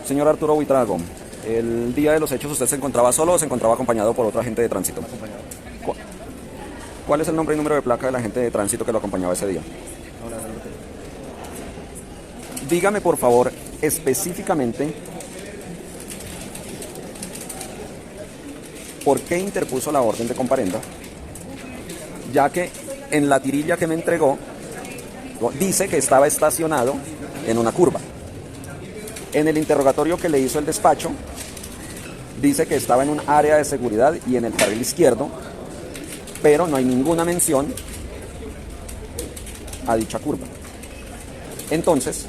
Señor Arturo Buitrago, el día de los hechos, ¿usted se encontraba solo o se encontraba acompañado por otro agente de tránsito? Acompañado. ¿Cu- ¿Cuál es el nombre y número de placa del agente de tránsito que lo acompañaba ese día? Ahora, no lo tengo. Dígame, por favor, específicamente, ¿por qué interpuso la orden de comparenda? Ya que en la tirilla que me entregó, dice que estaba estacionado en una curva. En el interrogatorio que le hizo el despacho, dice que estaba en un área de seguridad y en el carril izquierdo, pero no hay ninguna mención a dicha curva. Entonces,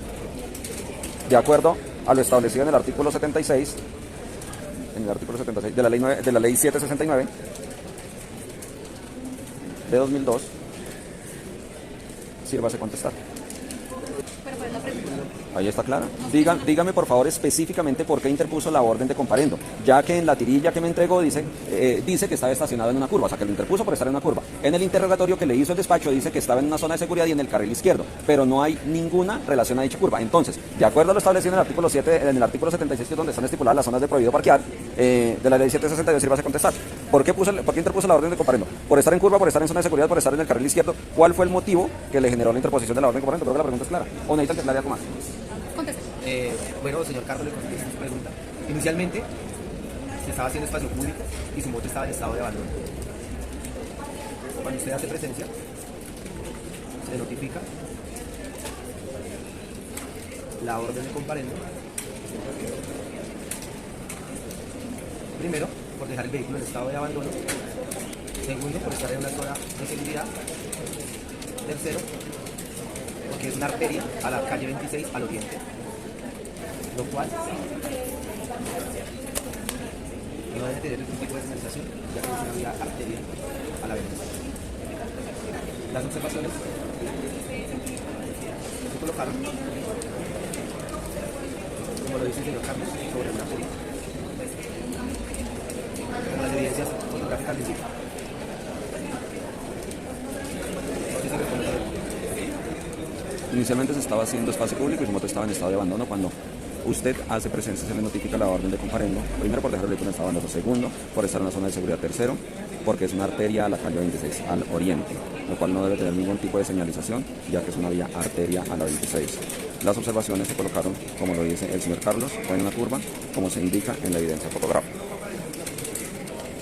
de acuerdo a lo establecido en el artículo 76, de la ley 769 de 2002, sírvase contestar. Ahí está clara. Dígame por favor específicamente por qué interpuso la orden de comparendo, ya que en la tirilla que me entregó dice que estaba estacionado en una curva, o sea que lo interpuso por estar en una curva. En el interrogatorio que le hizo el despacho dice que estaba en una zona de seguridad y en el carril izquierdo, pero no hay ninguna relación a dicha curva. Entonces, de acuerdo a lo establecido en el artículo 7, en el artículo 76, que es donde están estipuladas las zonas de prohibido parquear, de la ley 762, sírvase contestar. ¿Por qué interpuso la orden de comparendo? ¿Por estar en curva, por estar en zona de seguridad, por estar en el carril izquierdo? ¿Cuál fue el motivo que le generó la interposición de la orden de comparendo? Creo que la pregunta es clara. ¿O necesitan que aclare algo más? Bueno, señor Carlos, le contesto su pregunta. Inicialmente, se estaba haciendo espacio público y su moto estaba en estado de abandono. Cuando usted hace presencia, se le notifica la orden de comparendo. Primero, por dejar el vehículo en estado de abandono. Segundo, por estar en una zona de seguridad. Tercero, porque es una arteria a la calle 26 al oriente, lo cual no debe tener ningún tipo de señalización, ya que es una vía arterial a la 26. Las observaciones se colocaron, como lo dice el señor Carlos, sobre una curva, como las evidencias fotográficas de indican. Inicialmente se estaba haciendo espacio público y su moto estaba en estado de abandono. Cuando usted hace presencia, se le notifica la orden de comparendo. Primero, por dejar el vehículo en estado de abandono. Segundo, por estar en una zona de seguridad. Tercero, porque es una arteria a la calle 26 al oriente, lo cual no debe tener ningún tipo de señalización, ya que es una vía arteria a la 26. Las observaciones se colocaron, como lo dice el señor Carlos, fue en una curva, como se indica en la evidencia fotográfica.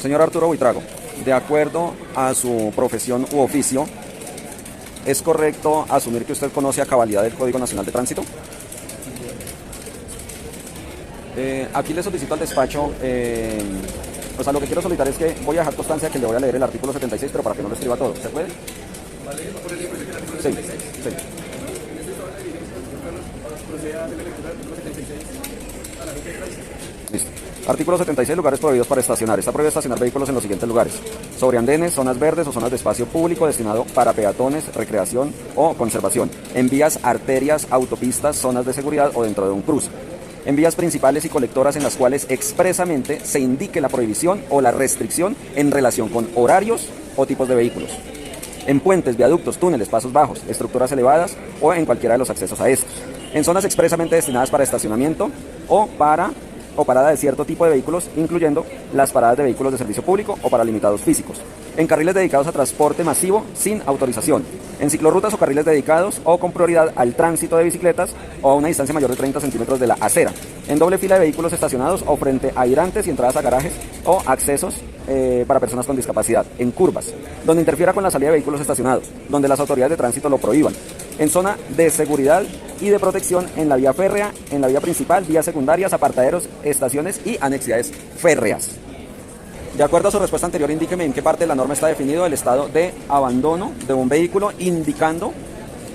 Señor Arturo Buitrago, de acuerdo a su profesión u oficio, ¿es correcto asumir que usted conoce a cabalidad el Código Nacional de Tránsito? Aquí le solicito al despacho, o sea, lo que quiero solicitar es que voy a dejar constancia que le voy a leer el artículo 76, pero para que no lo escriba todo. ¿Se puede? Sí, sí. Listo. Artículo 76, lugares prohibidos para estacionar. Está prohibido estacionar vehículos en los siguientes lugares: sobre andenes, zonas verdes o zonas de espacio público destinado para peatones, recreación o conservación, en vías, arterias, autopistas, zonas de seguridad o dentro de un cruce, en vías principales y colectoras en las cuales expresamente se indique la prohibición o la restricción en relación con horarios o tipos de vehículos, en puentes, viaductos, túneles, pasos bajos, estructuras elevadas o en cualquiera de los accesos a estos, en zonas expresamente destinadas para estacionamiento o parada de cierto tipo de vehículos, incluyendo las paradas de vehículos de servicio público o para limitados físicos, en carriles dedicados a transporte masivo sin autorización, en ciclorrutas o carriles dedicados o con prioridad al tránsito de bicicletas o a una distancia mayor de 30 centímetros de la acera, en doble fila de vehículos estacionados o frente a hidrantes y entradas a garajes o accesos para personas con discapacidad, en curvas, donde interfiera con la salida de vehículos estacionados, donde las autoridades de tránsito lo prohíban, en zona de seguridad y de protección en la vía férrea, en la vía principal, vías secundarias, apartaderos, estaciones y anexidades férreas. De acuerdo a su respuesta anterior, indíqueme en qué parte de la norma está definido el estado de abandono de un vehículo, indicando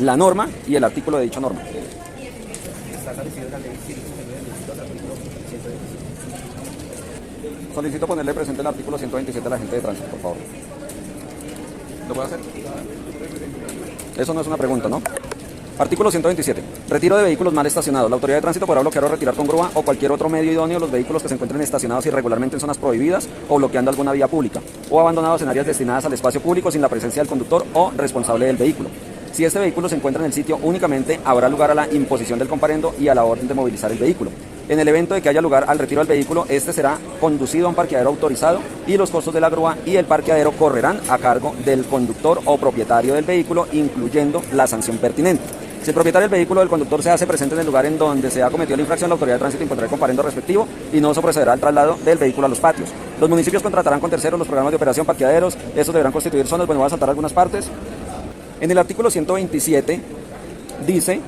la norma y el artículo de dicha norma. Está establecido en la ley 159 del artículo 127. Solicito ponerle presente el artículo 127 al agente de tránsito, por favor. ¿Lo puedo hacer? Eso no es una pregunta, ¿no? Artículo 127. Retiro de vehículos mal estacionados. La autoridad de tránsito podrá bloquear o retirar con grúa o cualquier otro medio idóneo los vehículos que se encuentren estacionados irregularmente en zonas prohibidas o bloqueando alguna vía pública o abandonados en áreas destinadas al espacio público sin la presencia del conductor o responsable del vehículo. Si este vehículo se encuentra en el sitio, únicamente habrá lugar a la imposición del comparendo y a la orden de movilizar el vehículo. En el evento de que haya lugar al retiro del vehículo, este será conducido a un parqueadero autorizado y los costos de la grúa y el parqueadero correrán a cargo del conductor o propietario del vehículo, incluyendo la sanción pertinente. Si el propietario del vehículo o el conductor se hace presente en el lugar en donde se ha cometido la infracción, la autoridad de tránsito impondrá el comparendo respectivo y no se procederá al traslado del vehículo a los patios. Los municipios contratarán con terceros los programas de operación parqueaderos. Estos deberán constituir zonas. Bueno, voy a saltar algunas partes. En el artículo 127 dice: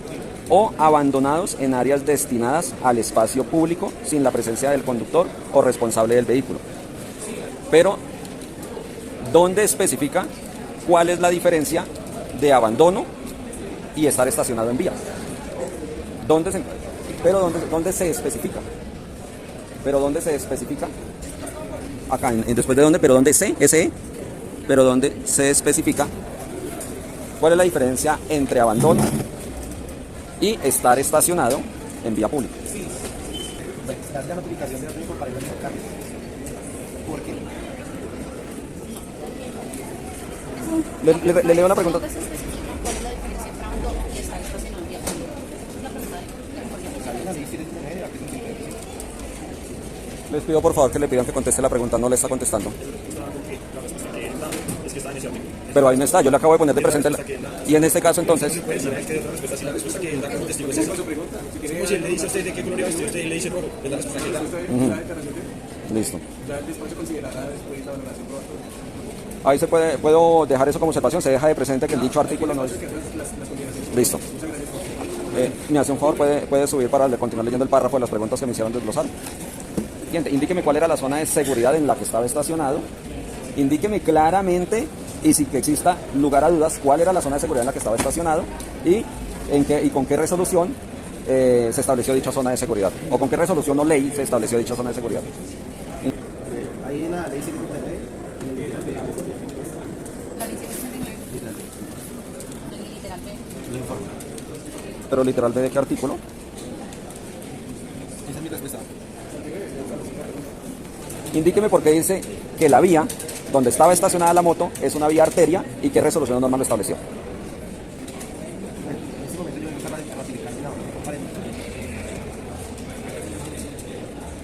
o abandonados en áreas destinadas al espacio público sin la presencia del conductor o responsable del vehículo. Pero, ¿dónde especifica cuál es la diferencia de abandono y estar estacionado en vía? ¿Dónde se especifica? ¿Pero dónde se especifica? Acá, después de dónde, pero dónde pero dónde se especifica cuál es la diferencia entre abandono y estar estacionado en vía pública. Dar la notificación de orden para ir a carro. ¿Por qué? Le leo la pregunta. ¿Cuál es la diferencia entre abandono y estar estacionado en vía pública? Una pregunta de La ley 719 de la artículo 125. Les pido por favor que le pidan que conteste la pregunta, no le está contestando. Pero ahí no está, yo le acabo de poner de presente. Y en este caso entonces... Si la respuesta que él da como testigo es esa. Como si él le dice a usted de qué color es usted y le dice rojo, es la respuesta que él da. Listo. Ahí se puedo dejar eso como observación, se deja de presente que el dicho artículo no es... Listo. Me hace un favor, puede subir para continuar leyendo el párrafo de las preguntas que me hicieron desglosar. Siguiente, indíqueme cuál era la zona de seguridad en la que estaba estacionado. Indíqueme claramente, y sin que exista lugar a dudas, cuál era la zona de seguridad en la que estaba estacionado y con qué resolución se estableció dicha zona de seguridad. O con qué resolución o ley se estableció dicha zona de seguridad. Ahí en la ley 719. la ley 739, literal B. No informa. Pero literal, ¿de qué artículo? Esa es mi respuesta. Indíqueme por qué dice que la vía donde estaba estacionada la moto es una vía arteria y qué resolución normal lo estableció. En este momento yo voy a buscar la ratificación de la orden de comparendo.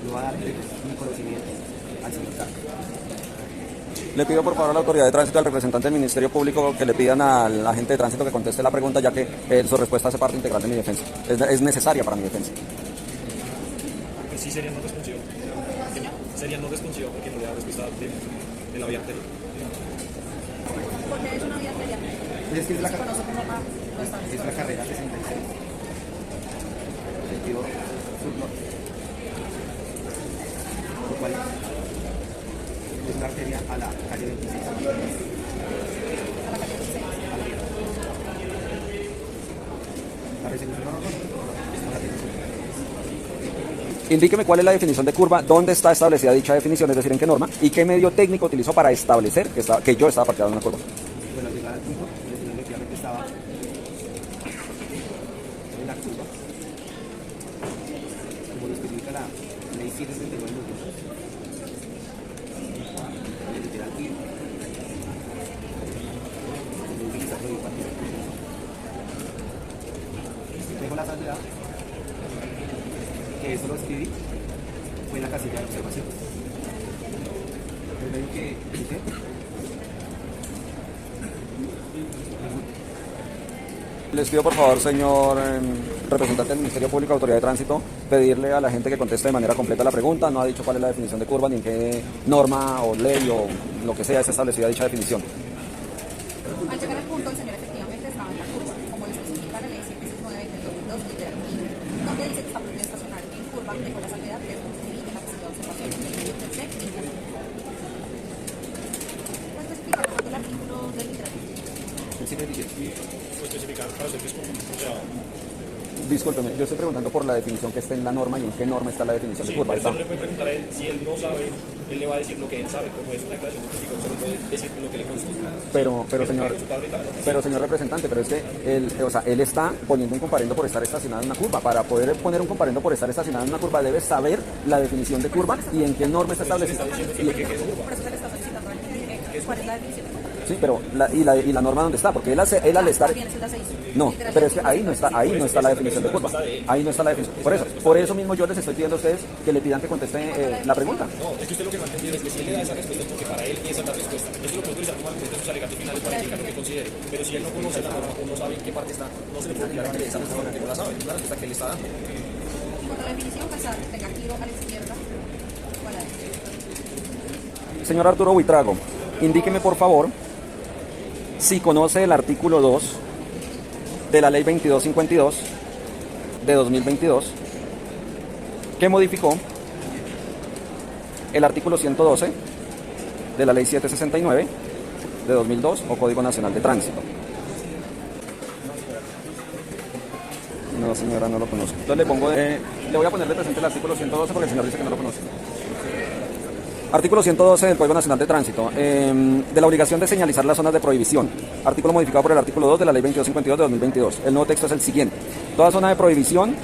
Lo va a dar mi conocimiento al señor Carlos. Le pido por favor a la autoridad de tránsito, al representante del Ministerio Público, que le pidan al agente de tránsito que conteste la pregunta, ya que su respuesta hace parte integral de mi defensa. Es necesaria para mi defensa. Sí sería no responsivo. Sería no responsivo porque no le da respuesta de la vía anterior. Porque es una vía arterial. Es que es la, Se conoce como A, lo establece. es la carrera 66. Sentido sur-norte. Lo cual es una arteria a la calle 26. A la calle 16. La resolución no es la calle 26. Indíqueme cuál es la definición de curva, dónde está establecida dicha definición, es decir, en qué norma, y qué medio técnico utilizó para establecer que yo estaba parqueado en una curva. Bueno, al llegar al punto, el señor efectivamente estaba en la curva, como lo especifica la ley 739 de los grupos. Literal, y utilizarlo de cualquier cosa. Tengo la salvedad que eso lo escribí fue en la casilla de observación. El medio que dice Les pido por favor, señor representante del Ministerio Público, autoridad de tránsito, pedirle a la gente que conteste de manera completa la pregunta. No ha dicho cuál es la definición de curva, ni en qué norma o ley o lo que sea es establecida dicha definición. Al llegar al punto, el señor efectivamente estaba en la curva, como lo especifica la ley 769 del 2002, literal I, donde dice que está prohibido estacionar en curva, dejó la salvedad que es en la casilla de observación del medio per se, en la ¿puede especificar cuál es el artículo del literal? el 717. Especificar para hacer que es como, o sea, Discúlpeme, yo estoy preguntando por la definición que está en la norma y en qué norma está la definición de curva. usted no le puede preguntar a él, si él no sabe, él le va a decir lo que él sabe, como es una declaración de testigo, solo puede decir lo que le consta. Pero señor representante, pero es que él está poniendo un comparendo por estar estacionado en una curva. Para poder poner un comparendo por estar estacionado en una curva debe saber la definición de curva y en qué norma está establecida. Por eso se le está solicitando cuál es la definición de curva. Sí, pero y la norma dónde está, porque él al estar... También es la 6. No, pero es que ahí no está la definición de curva. Ahí no está la definición. Por eso mismo yo les estoy pidiendo a ustedes que le pidan que conteste la pregunta. No, es que usted lo que no ha entendido es que si él le da esa respuesta es porque para él esa es la respuesta. Esto lo puede utilizar como argumento en sus alegatos finales para indicar lo que considere. Pero si él no conoce la norma o no sabe en qué parte está, no se le puede obligar a que le dé esa respuesta porque no la sabe. Es la respuesta que él está dando. Cuando la definición pasar tenga giro a la izquierda o a la derecha. Señor Arturo Buitrago, indíqueme por favor si conoce el artículo 2 de la ley 2252 de 2022 que modificó el artículo 112 de la ley 769 de 2002 o Código Nacional de Tránsito. No, señora, no lo conozco. Entonces le voy a poner de presente el artículo 112 porque el señor dice que no lo conoce. Artículo 112 del Código Nacional de Tránsito, de la obligación de señalizar las zonas de prohibición. Artículo modificado por el artículo 2 de la Ley 2252 de 2022. El nuevo texto es el siguiente. Toda zona de prohibición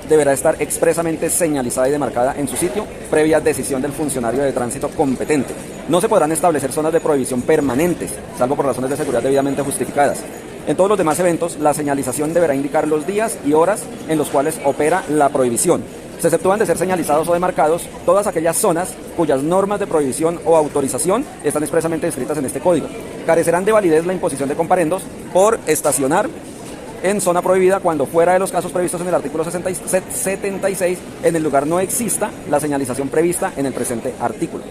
deberá estar expresamente señalizada y demarcada en su sitio, previa decisión del funcionario de tránsito competente. No se podrán establecer zonas de prohibición permanentes, salvo por razones de seguridad debidamente justificadas. En todos los demás eventos, la señalización deberá indicar los días y horas en los cuales opera la prohibición. Se exceptúan de ser señalizados o demarcados todas aquellas zonas cuyas normas de prohibición o autorización están expresamente descritas en este código. Carecerán de validez la imposición de comparendos por estacionar en zona prohibida cuando fuera de los casos previstos en el artículo 76 en el lugar no exista la señalización prevista en el presente artículo.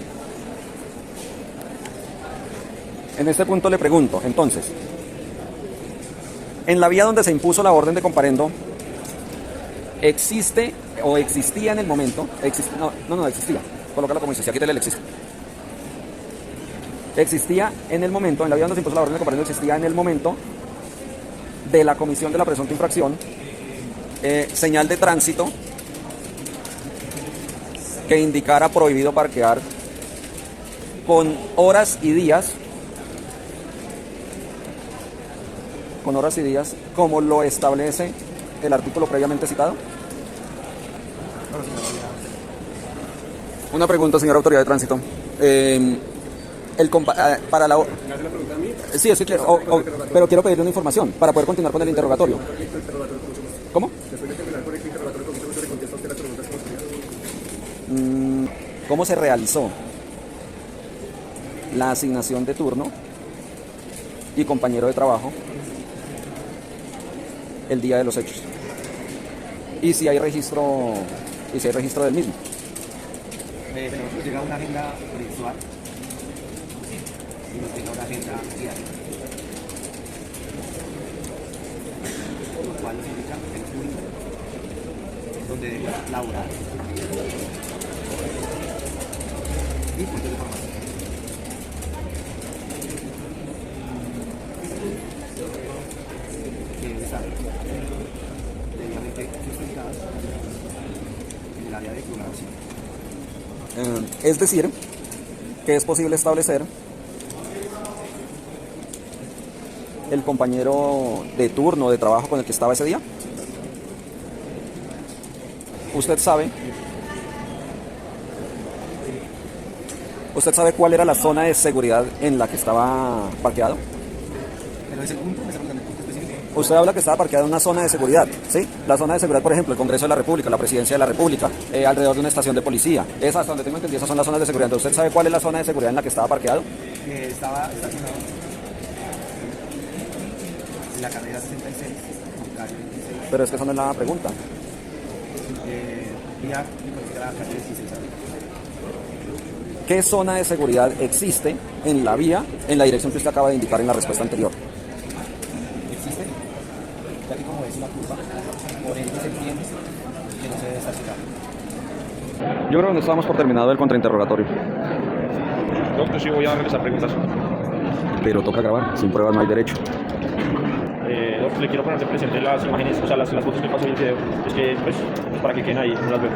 En este punto le pregunto, entonces, en la vía donde se impuso la orden de comparendo, ¿existe o existía en el momento? No existía. Colócalo como dice, si aquí te existe. Existía en el momento, en la vía donde se impuso la orden de comparendo, existía en el momento de la comisión de la presunta infracción, señal de tránsito que indicara prohibido parquear con horas y días, como lo establece el artículo previamente citado. Una pregunta, señora autoridad de tránsito. Para la... Sí, sí, claro. Pero quiero pedirle una información para poder continuar con el interrogatorio. ¿Cómo? ¿Cómo se realizó la asignación de turno y compañero de trabajo el día de los hechos? Y si hay registro del mismo. Nos llega una agenda mensual y nos llega una agenda diaria, lo cual nos indica el punto donde debemos laborar y puntos de formación. Que deben estar debidamente sustentadas en el área de programación. Es decir, que es posible establecer el compañero de turno de trabajo con el que estaba ese día. ¿Usted sabe cuál era la zona de seguridad en la que estaba parqueado? Pero ese punto, me está preguntando el punto específico. Usted habla que estaba parqueado en una zona de seguridad, ¿sí? La zona de seguridad, por ejemplo, el Congreso de la República, la Presidencia de la República, alrededor de una estación de policía. Esas, hasta donde tengo entendido, esas son las zonas de seguridad. Entonces, ¿usted sabe cuál es la zona de seguridad en la que estaba parqueado? Estaba estacionado en la carrera 66, con calle 26, Pero es que esa no es la pregunta. vía y la calle 16. ¿Qué zona de seguridad existe en la vía, en la dirección que usted acaba de indicar en la respuesta anterior? Existe, ya que como es una curva, por ende se entiende que no se debe estacionar. Yo creo que no estábamos por terminado el contrainterrogatorio. No, yo sí voy a realizar preguntas. Pero toca grabar, sin pruebas no hay derecho. Le quiero poner de presente las imágenes, o sea, las fotos que pasó en el video. Es que, pues, para que queden ahí, no las veo.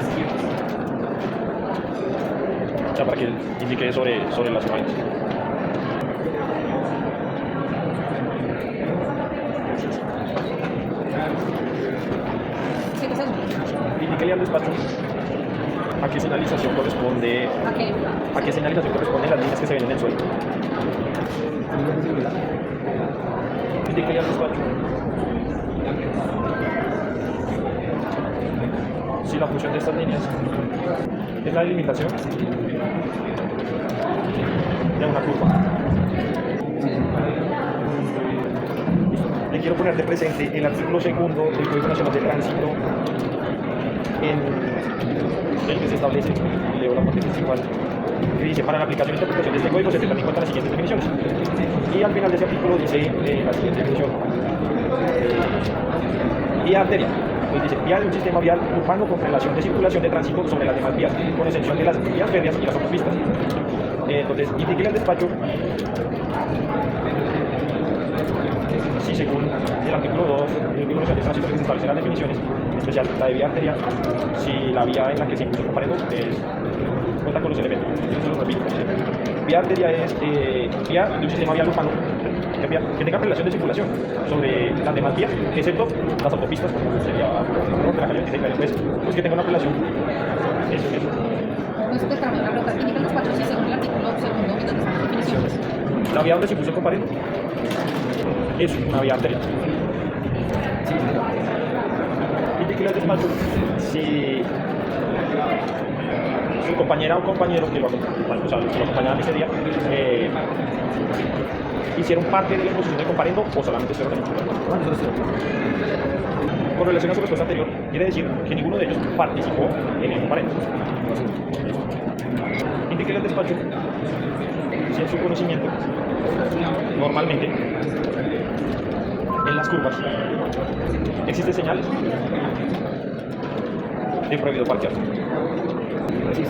O sea, para que indique sobre las imágenes. ¿Qué pasa? Indíquele al despacho a qué señalización corresponde. ¿A qué? ¿A qué señalización corresponden las líneas que se ven en el suelo? Indíquele al despacho si la función de estas líneas es la delimitación de una curva. Le quiero poner de presente el artículo 2 del Código Nacional de Tránsito en el que se establece, leo la parte principal, que dice: para la aplicación e interpretación de este código se tendrán en cuenta las siguientes definiciones. Y al final de ese artículo dice la siguiente definición: vía arteria. Pues dice: vía de un sistema vial urbano con relación de circulación de tránsito sobre las demás vías, con excepción de las vías férreas y las autopistas. Entonces, indíquele al despacho si, según el artículo 2 del Código Nacional de Tránsito, que se establecen las definiciones, en especial la de vía arterial, si la vía en la que se impuso el comparendo cuenta con los elementos. Yo se los repito. Vía arteria es vía de un sistema vial urbano que tenga relación de circulación sobre las demás vías, excepto las autopistas, como sería la calle 26, pues que tenga una relación. Eso. Entonces, pues, también la pregunta que indica el despacho si según el artículo 2 de las definiciones. La vía donde se impuso el comparendo es una vía arterial. Indíquele al despacho si su compañera o compañero que lo acompañaban ese día hicieron parte de la imposición del comparendo o solamente se organizaron. Con relación a su respuesta anterior, quiere decir que ninguno de ellos participó en el comparendo. Indíquele al despacho si en su conocimiento, normalmente, en las curvas, existe señal de prohibido parquear. Sí.